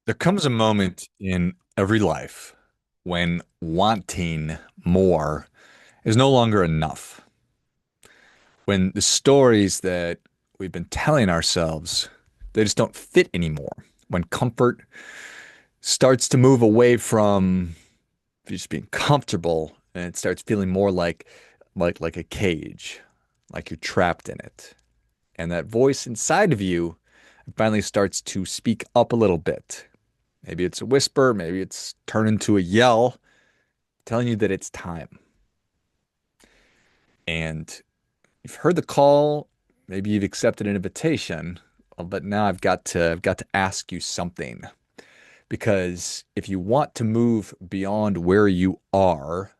There comes a moment in every life when wanting more is no longer enough. When the stories that we've been telling ourselves, they just don't fit anymore. When comfort starts to move away from just being comfortable and it starts feeling more like a cage, like you're trapped in it. And that voice inside of you finally starts to speak up a little bit. Maybe it's a whisper, maybe it's turned into a yell telling you that it's time. And you've heard the call, maybe you've accepted an invitation, but now I've got to ask you something. Because if you want to move beyond where you are,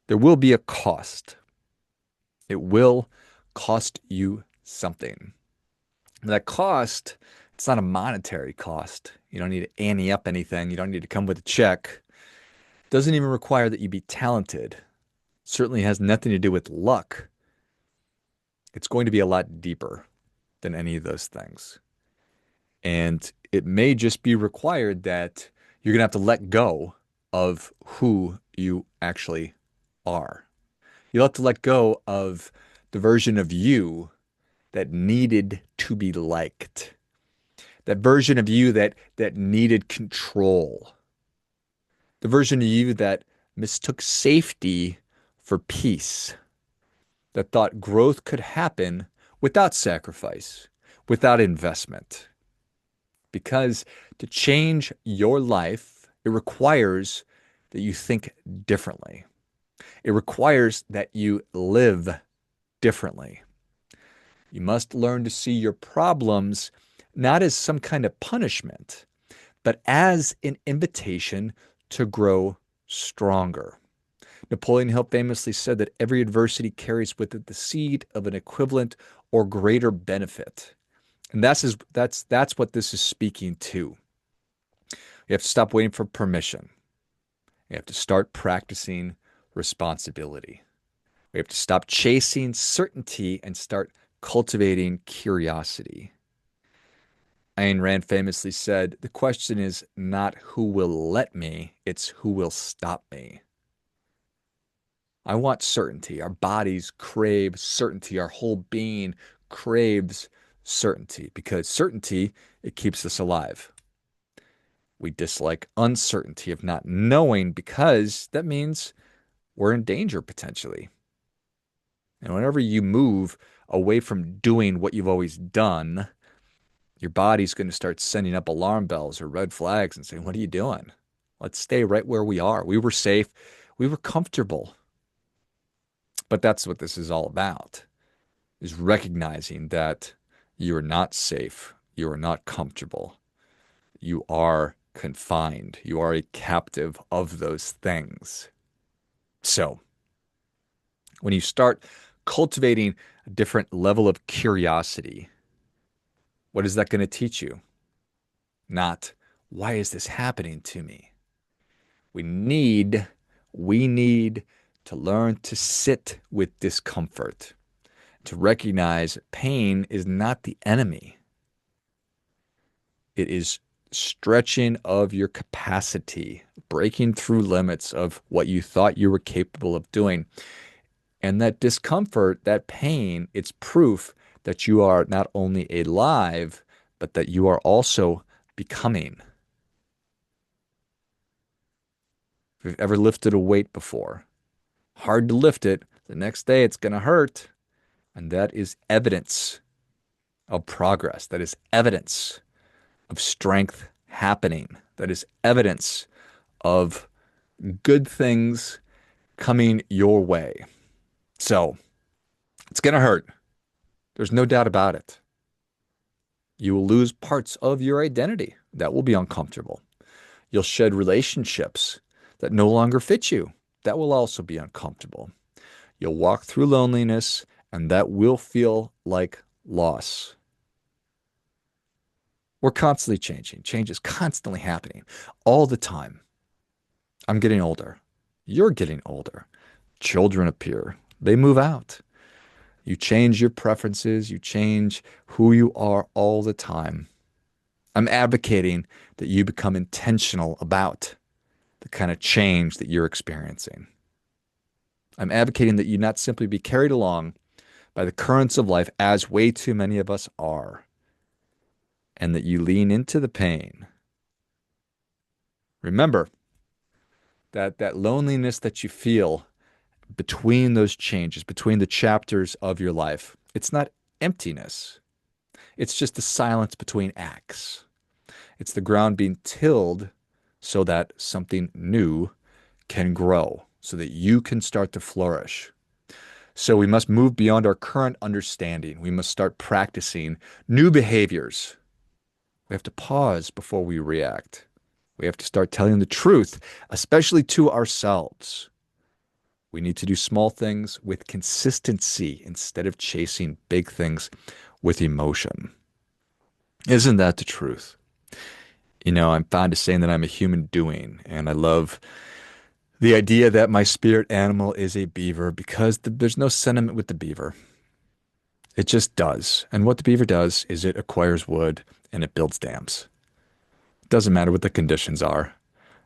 there will be a cost. It will cost you something. That cost, it's not a monetary cost. You don't need to ante up anything. You don't need to come with a check. It doesn't even require that you be talented. Certainly has nothing to do with luck. It's going to be a lot deeper than any of those things. And it may just be required that you're going to have to let go of who you actually are. You'll have to let go of the version of you that needed to be liked, that version of you that needed control, the version of you that mistook safety for peace, that thought growth could happen without sacrifice, without investment. Because to change your life, it requires that you think differently. It requires that you live differently. You must learn to see your problems not as some kind of punishment, but as an invitation to grow stronger. Napoleon Hill famously said that every adversity carries with it the seed of an equivalent or greater benefit. And that's what this is speaking to. You have to stop waiting for permission. You have to start practicing responsibility. We have to stop chasing certainty and start cultivating curiosity. Ayn Rand famously said, the question is not who will let me, it's who will stop me. I want certainty. Our bodies crave certainty. Our whole being craves certainty because certainty, it keeps us alive. We dislike uncertainty of not knowing because that means we're in danger potentially. And whenever you move away from doing what you've always done, your body's going to start sending up alarm bells or red flags and saying, what are you doing? Let's stay right where we are. We were safe. We were comfortable. But that's what this is all about, is recognizing that you are not safe. You are not comfortable. You are confined. You are a captive of those things. So when you start cultivating a different level of curiosity, what is that going to teach you? Not, why is this happening to me? We need, we need to learn to sit with discomfort, to recognize pain is not the enemy. It is stretching of your capacity, breaking through limits of what you thought you were capable of doing. And that discomfort, that pain, it's proof that you are not only alive, but that you are also becoming. If you've ever lifted a weight before, hard to lift it, the next day it's going to hurt. And that is evidence of progress. That is evidence of strength happening. That is evidence of good things coming your way. So it's going to hurt. There's no doubt about it. You will lose parts of your identity. That will be uncomfortable. You'll shed relationships that no longer fit you. That will also be uncomfortable. You'll walk through loneliness, and that will feel like loss. We're constantly changing. Change is constantly happening all the time. I'm getting older. You're getting older. Children appear. They move out. You change your preferences. You change who you are all the time. I'm advocating that you become intentional about the kind of change that you're experiencing. I'm advocating that you not simply be carried along by the currents of life, as way too many of us are, and that you lean into the pain. Remember that loneliness that you feel between those changes, between the chapters of your life, it's not emptiness. It's just the silence between acts. It's the ground being tilled so that something new can grow, so that you can start to flourish. So we must move beyond our current understanding. We must start practicing new behaviors. We have to pause before we react. We have to start telling the truth, especially to ourselves. We need to do small things with consistency instead of chasing big things with emotion. Isn't that the truth? I'm fond of saying that I'm a human doing, and I love the idea that my spirit animal is a beaver because there's no sentiment with the beaver. It just does. And what the beaver does is it acquires wood and it builds dams. It doesn't matter what the conditions are.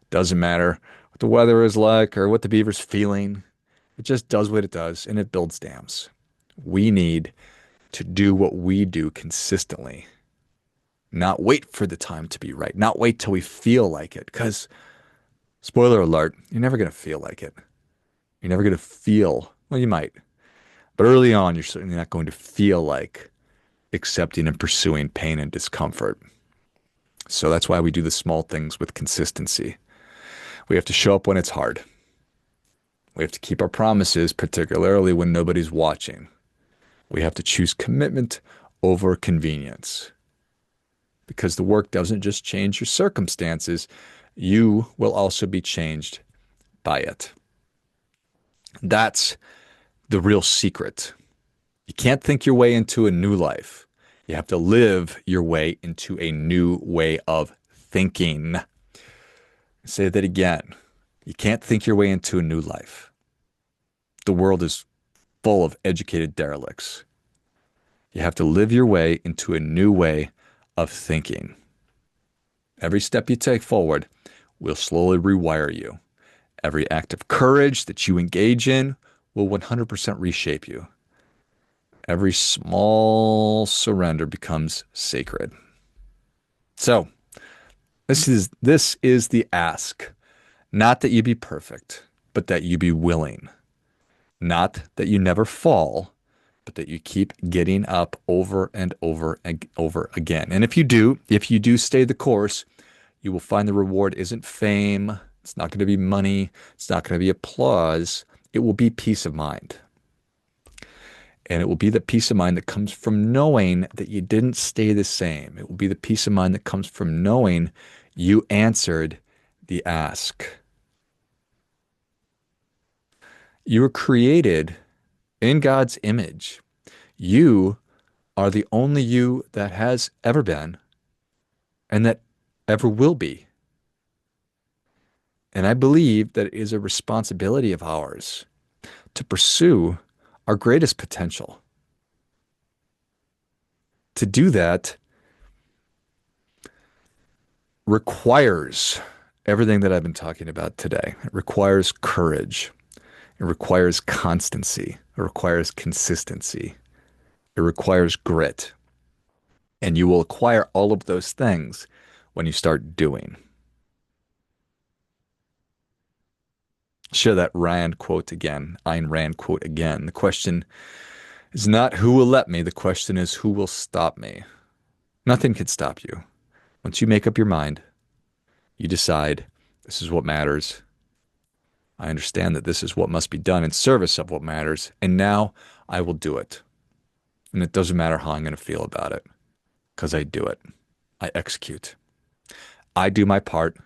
It doesn't matter what the weather is like or what the beaver's feeling. It just does what it does and it builds dams. We need to do what we do consistently, not wait for the time to be right, not wait till we feel like it. Because, spoiler alert, you're never going to feel like it. You're never going to feel, well, you might, but early on, you're certainly not going to feel like accepting and pursuing pain and discomfort. So that's why we do the small things with consistency. We have to show up when it's hard. We have to keep our promises, particularly when nobody's watching. We have to choose commitment over convenience. Because the work doesn't just change your circumstances, you will also be changed by it. That's the real secret. You can't think your way into a new life. You have to live your way into a new way of thinking. Say that again. You can't think your way into a new life. The world is full of educated derelicts. You have to live your way into a new way of thinking. Every step you take forward will slowly rewire you. Every act of courage that you engage in will 100% reshape you. Every small surrender becomes sacred. So, this is the ask. Not that you be perfect, but that you be willing. Not that you never fall, but that you keep getting up over and over and over again. And if you do stay the course, you will find the reward isn't fame. It's not going to be money. It's not going to be applause. It will be peace of mind. And it will be the peace of mind that comes from knowing that you didn't stay the same. It will be the peace of mind that comes from knowing you answered the ask. You were created in God's image. You are the only you that has ever been and that ever will be. And I believe that it is a responsibility of ours to pursue our greatest potential. To do that requires everything that I've been talking about today. It requires courage. It requires constancy. It requires consistency. It requires grit. And you will acquire all of those things when you start doing. Share that Rand quote again, Ayn Rand quote again. The question is not who will let me. The question is who will stop me. Nothing can stop you. Once you make up your mind, you decide this is what matters. I understand that this is what must be done in service of what matters. And now I will do it. And it doesn't matter how I'm going to feel about it because I do it. I execute. I do my part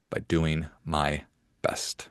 by doing my best.